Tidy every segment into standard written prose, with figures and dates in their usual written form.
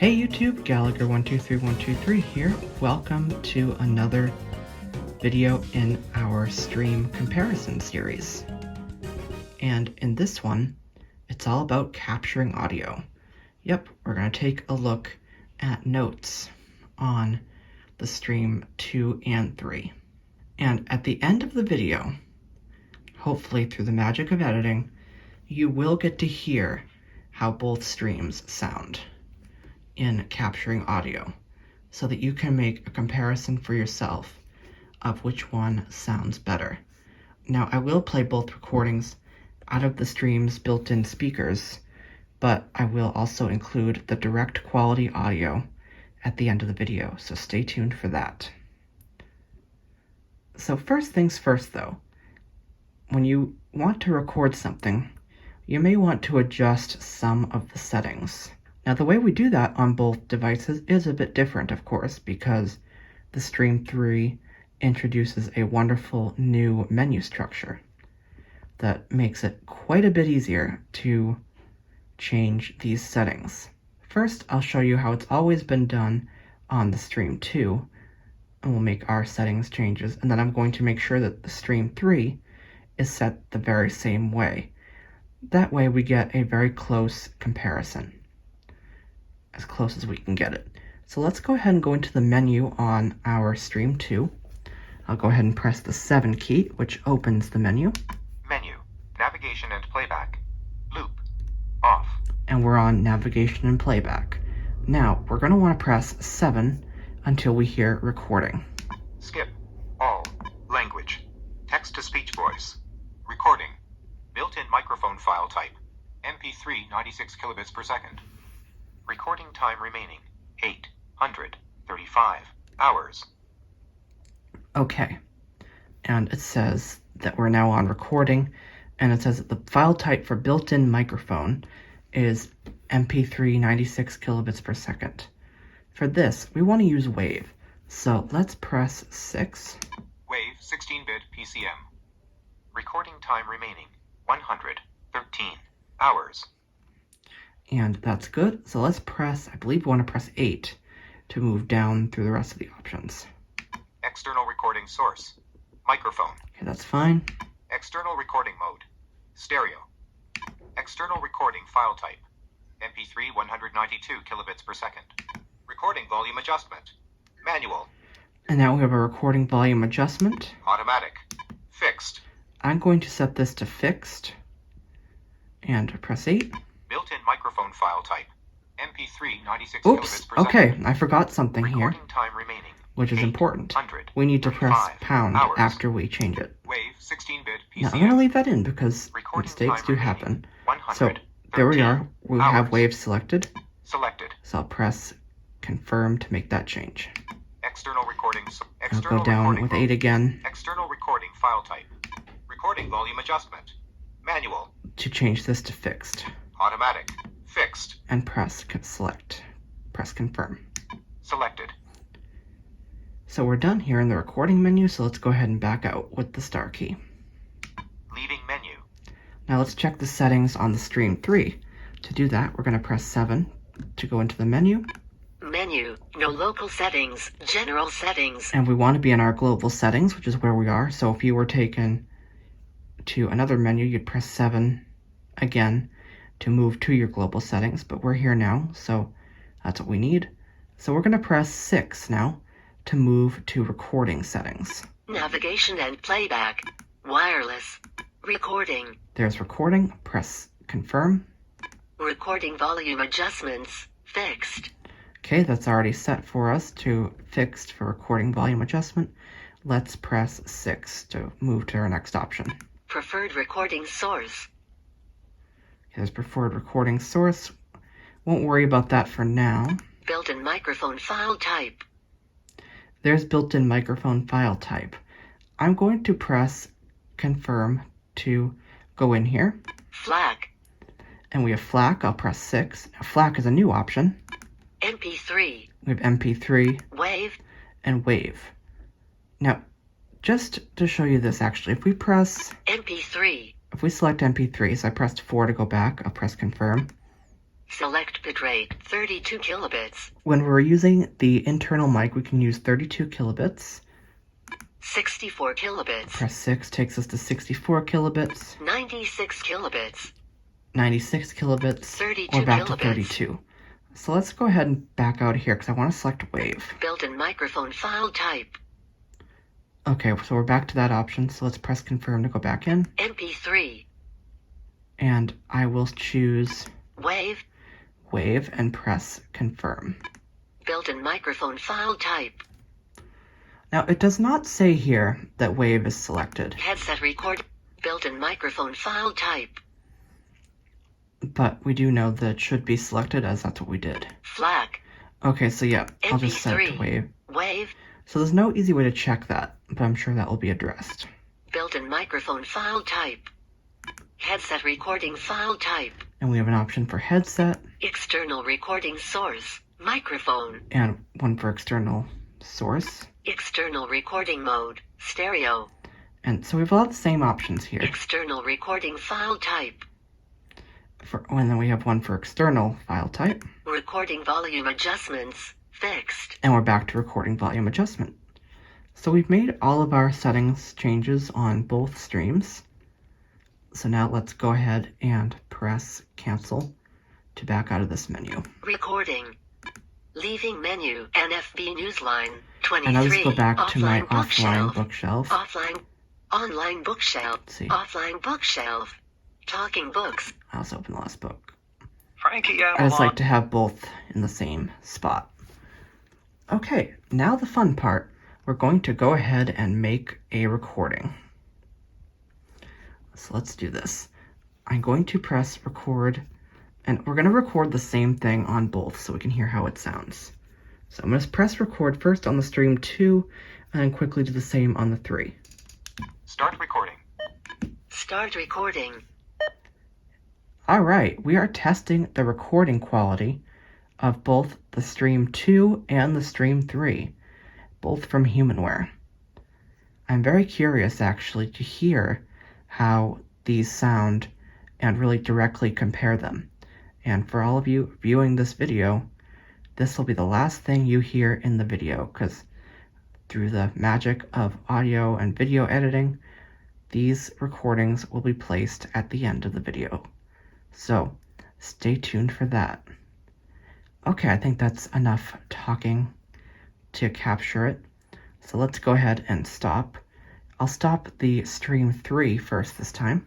Hey YouTube, Gallagher123123 here. Welcome to another video in our stream comparison series. And in this one, it's all about capturing audio. Yep, we're going to take a look at notes on the stream 2 and 3. And at the end of the video, hopefully through the magic of editing, you will get to hear how both streams sound in capturing audio so that you can make a comparison for yourself of which one sounds better. Now, I will play both recordings out of the stream's built-in speakers, but I will also include the direct quality audio at the end of the video, so stay tuned for that. So first things first though, when you want to record something, you may want to adjust some of the settings. Now, the way we do that on both devices is a bit different, of course, because the Stream 3 introduces a wonderful new menu structure that makes it quite a bit easier to change these settings. First, I'll show you how it's always been done on the Stream 2, and we'll make our settings changes, and then I'm going to make sure that the Stream 3 is set the very same way. That way we get a very close comparison, as close as we can get it. So let's go ahead and go into the menu on our Stream 2. I'll go ahead and press the 7 key, which opens the menu. Menu, navigation and playback, loop, off. And we're on navigation and playback. Now, we're going to want to press 7 until we hear recording. Skip, all, language, text-to-speech voice, recording, built-in microphone file type, MP3 96 kilobits per second. Recording time remaining, 835 hours. Okay, and it says that we're now on recording, and it says that the file type for built-in microphone is MP3 96 kilobits per second. For this, we want to use WAV, so let's press 6. WAV 16-bit PCM. Recording time remaining, 113 hours. And that's good. So let's press, I believe we want to press 8 to move down through the rest of the options. External recording source, microphone. Okay, that's fine. External recording mode, stereo. External recording file type, MP3 192 kilobits per second. Recording volume adjustment, manual. And now we have a recording volume adjustment. Automatic, fixed. I'm going to set this to fixed and press 8. Built-in microphone file type, MP3 96 Oops, kilobits per second. okay, I forgot something here, Recording time remaining, which is important. We need to press pound after we change it. WAV 16-bit PCM. Now, I'm going to leave that in because Recording mistakes time do remaining, happen. So, 113 there we are. We have hours. WAV selected. Selected. So I'll press confirm to make that change. External recording. I'll go down with 8 again External recording file type. Recording volume adjustment. Manual. to change this to fixed. Automatic. Fixed. And press select. Press confirm. Selected. So we're done here in the recording menu, so let's go ahead and back out with the star key. Leaving menu. Now let's check the settings on the Stream 3. To do that, we're going to press 7 to go into the menu. Menu, no local settings, general settings. And we want to be in our global settings, which is where we are. So if you were taken to another menu, you'd press 7 again to move to your global settings. But we're here now, so that's what we need. So we're going to press 6 now to move to recording settings. Navigation and playback. Wireless. Recording. There's recording. Press confirm. Recording volume adjustments. Fixed. Okay, that's already set for us to fixed for recording volume adjustment. Let's press 6 to move to our next option. Preferred recording source. There's preferred recording source. Won't worry about that for now. Built-in microphone file type. There's built-in microphone file type. I'm going to press confirm to go in here. FLAC. And we have FLAC. I'll press 6. Now, FLAC is a new option. MP3. We have MP3. WAV. And WAV. Now, just to show you this actually, if we MP3. select MP3, so I pressed 4 to go back, I'll press confirm. Select bitrate 32 kilobits. When we're using the internal mic, we can use 32 kilobits. 64 kilobits. Press 6 takes us to 64 kilobits, 96 kilobits. 96 kilobits, 32 or back kilobits. to 32. So let's go ahead and back out of here because I want to select wave. Built-in microphone file type. Okay, so we're back to that option, so let's press confirm to go back in. MP3. And I will choose Wave. wave and press confirm. Built-in microphone file type. Now it does not say here that wave is selected, Headset record. Built-in microphone file type. but we do know that it should be selected as that's what we did. FLAC. Okay, so yeah, I'll just set it to MP3. wave. Wave. So there's no easy way to check that, but I'm sure that will be addressed. Built-in microphone file type. Headset recording file type. And we have an option for headset External recording source. Microphone. and one for external source. External recording mode. Stereo. And so we have a lot of the same options here. External recording file type. And then we have one for external file type. Recording volume adjustments. Fixed. And we're back to recording volume adjustment. So we've made all of our settings changes on both streams. So now let's go ahead and press cancel to back out of this menu. Recording. Leaving menu. NFB Newsline. 23. And I'll just go back to my offline bookshelf. bookshelf. Offline. Online bookshelf. Let's see. Offline bookshelf. Talking books. I'll just open the last book. Frankie I just like to have both in the same spot. Okay, now the fun part. We're going to go ahead and make a recording. So let's do this. I'm going to press record, and we're going to record the same thing on both so we can hear how it sounds. So I'm going to press record first on the stream 2, and then quickly do the same on the 3. Start recording. Start recording. Alright, we are testing the recording quality of both the stream 2 and the stream 3, both from Humanware. I'm very curious actually to hear how these sound and really directly compare them. And for all of you viewing this video, this will be the last thing you hear in the video, because through the magic of audio and video editing, these recordings will be placed at the end of the video. So stay tuned for that. Okay, I think that's enough talking to capture it. So let's go ahead and stop. I'll stop the stream 3 first this time.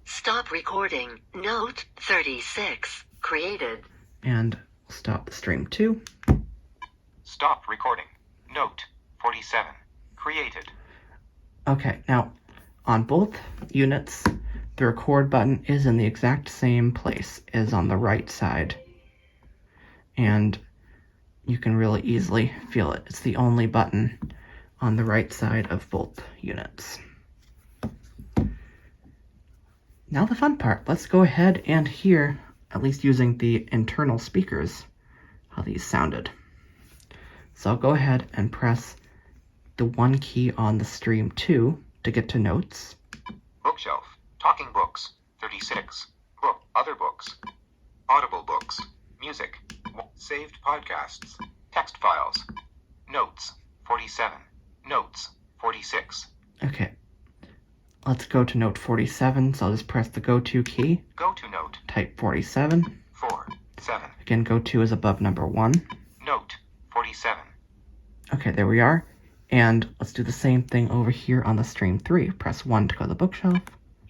Stop recording. Note 36. Created. And stop the stream 2. Stop recording. Note 47. Created. Okay, now on both units, the record button is in the exact same place as on the right side. And you can really easily feel it. It's the only button on the right side of both units. Now the fun part. Let's go ahead and hear, at least using the internal speakers, how these sounded. So I'll go ahead and press the 1 key on the stream 2 to get to notes. Bookshelf. Talking books. 36. Book. Other books. Audible books. Music. Saved podcasts. Text files. Notes. 47. Notes. 46. Okay, let's go to note 47, so I'll just press the go to key, Go to note. type 47. 4. 7. Again, go to is above number 1. Note. 47. Okay, there we are. And let's do the same thing over here on the stream 3. Press 1 to go to the bookshelf.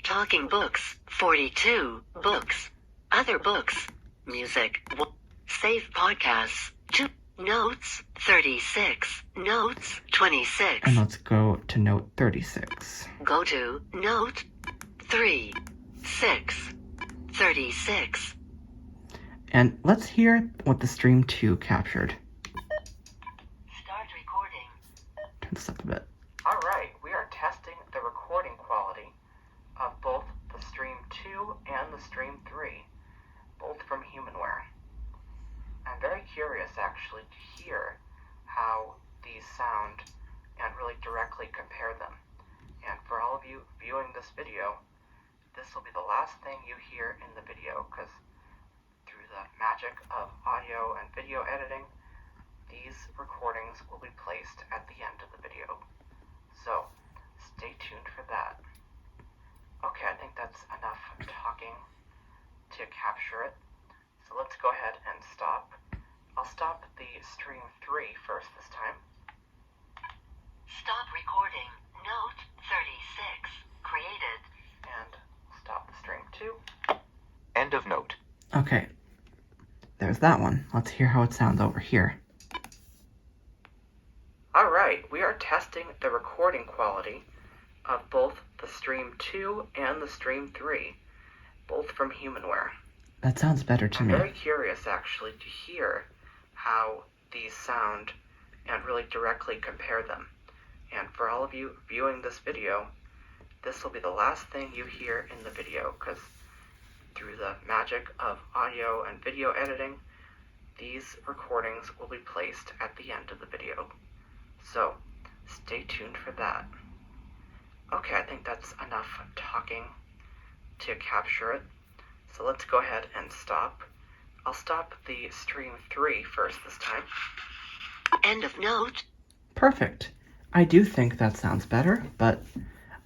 Talking books. 42. Books. Other books. Music. Save podcasts. 2. Notes. 36. Notes. 26. And let's go to note 36. Go to note 3. 6. 36. And let's hear what the stream 2 captured. Start recording. Turn this up a bit. Alright, we are testing the recording quality of both the stream 2 and the stream 3, both from Humanware. I'm very curious actually to hear how these sound and really directly compare them. And for all of you viewing this video, this will be the last thing you hear in the video, because the magic of audio and video editing, these recordings will be placed at the end of the video. So, stay tuned for that. Okay, I think that's enough talking to capture it. So let's go ahead and stop. I'll stop the stream 3 first this time. Stop recording. Note 36. Created. And stop the stream 2. End of note. Okay, there's that one. Let's hear how it sounds over here. Alright, we are testing the recording quality of both the stream 2 and the stream 3, both from Humanware. That sounds better to I'm me. very curious actually to hear how these sound and really directly compare them. And for all of you viewing this video, this will be the last thing you hear in the video, because through the magic of audio and video editing, these recordings will be placed at the end of the video. So, stay tuned for that. Okay, I think that's enough talking to capture it. So let's go ahead and stop. I'll stop the stream 3 first this time. End of note. Perfect. I do think that sounds better, but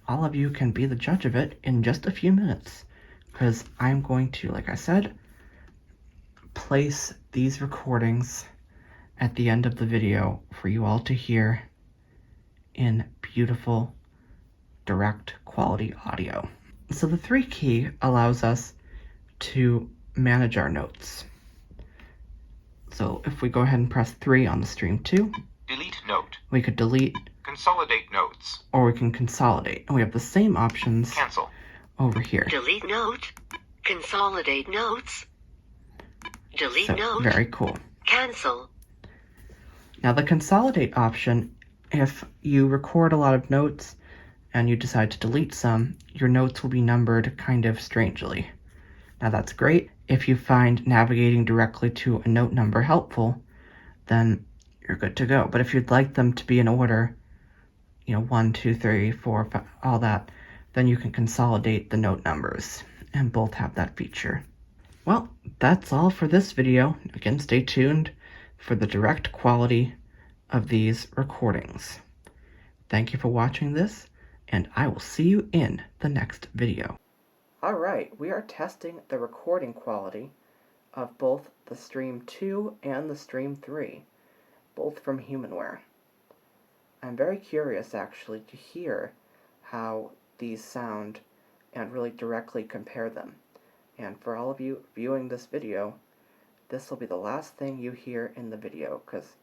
all of you can be the judge of it in just a few minutes, because I'm going to, like I said, place these recordings at the end of the video for you all to hear in beautiful, direct quality audio. So the 3 key allows us to manage our notes. So if we go ahead and press 3 on the stream 2, Delete note. we could delete, Consolidate notes. or we can consolidate. And we have the same options Cancel. over here. Delete note. Consolidate notes. Delete So, note. very cool. Cancel. Now the consolidate option, if you record a lot of notes and you decide to delete some, your notes will be numbered kind of strangely. Now that's great. If you find navigating directly to a note number helpful, then you're good to go. But if you'd like them to be in order, 1, 2, 3, 4, 5, all that, then you can consolidate the note numbers, and both have that feature. Well, that's all for this video. Again, stay tuned for the direct quality of these recordings. Thank you for watching this, and I will see you in the next video. Alright, we are testing the recording quality of both the stream 2 and the stream 3, both from Humanware. I'm very curious actually to hear how these sound and really directly compare them. And for all of you viewing this video, this will be the last thing you hear in the video, because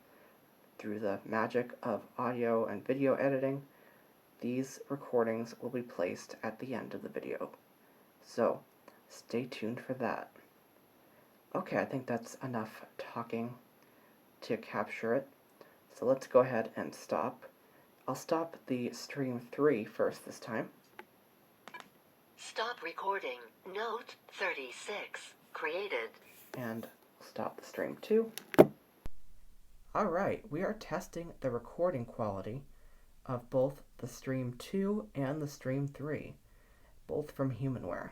through the magic of audio and video editing, these recordings will be placed at the end of the video. So, stay tuned for that. Okay, I think that's enough talking to capture it. So let's go ahead and stop. I'll stop the stream 3 first this time. Stop recording. Note 36. Created. And stop the stream 2. Alright, we are testing the recording quality of both the stream 2 and the stream 3, both from Humanware.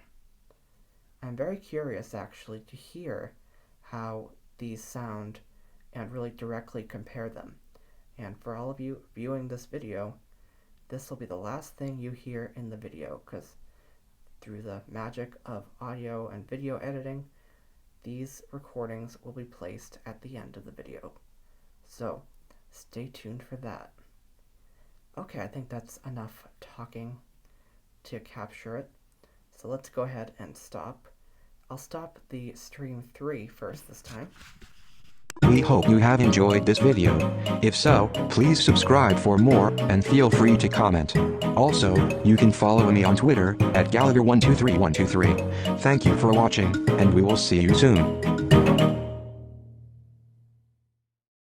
I'm very curious actually to hear how these sound and really directly compare them. And for all of you viewing this video, this will be the last thing you hear in the video, because through the magic of audio and video editing, these recordings will be placed at the end of the video. So, stay tuned for that. Okay, I think that's enough talking to capture it. So let's go ahead and stop. I'll stop the stream 3 first this time. We hope you have enjoyed this video. If so, please subscribe for more, and feel free to comment. Also, you can follow me on Twitter, @Gallagher123123. Thank you for watching, and we will see you soon.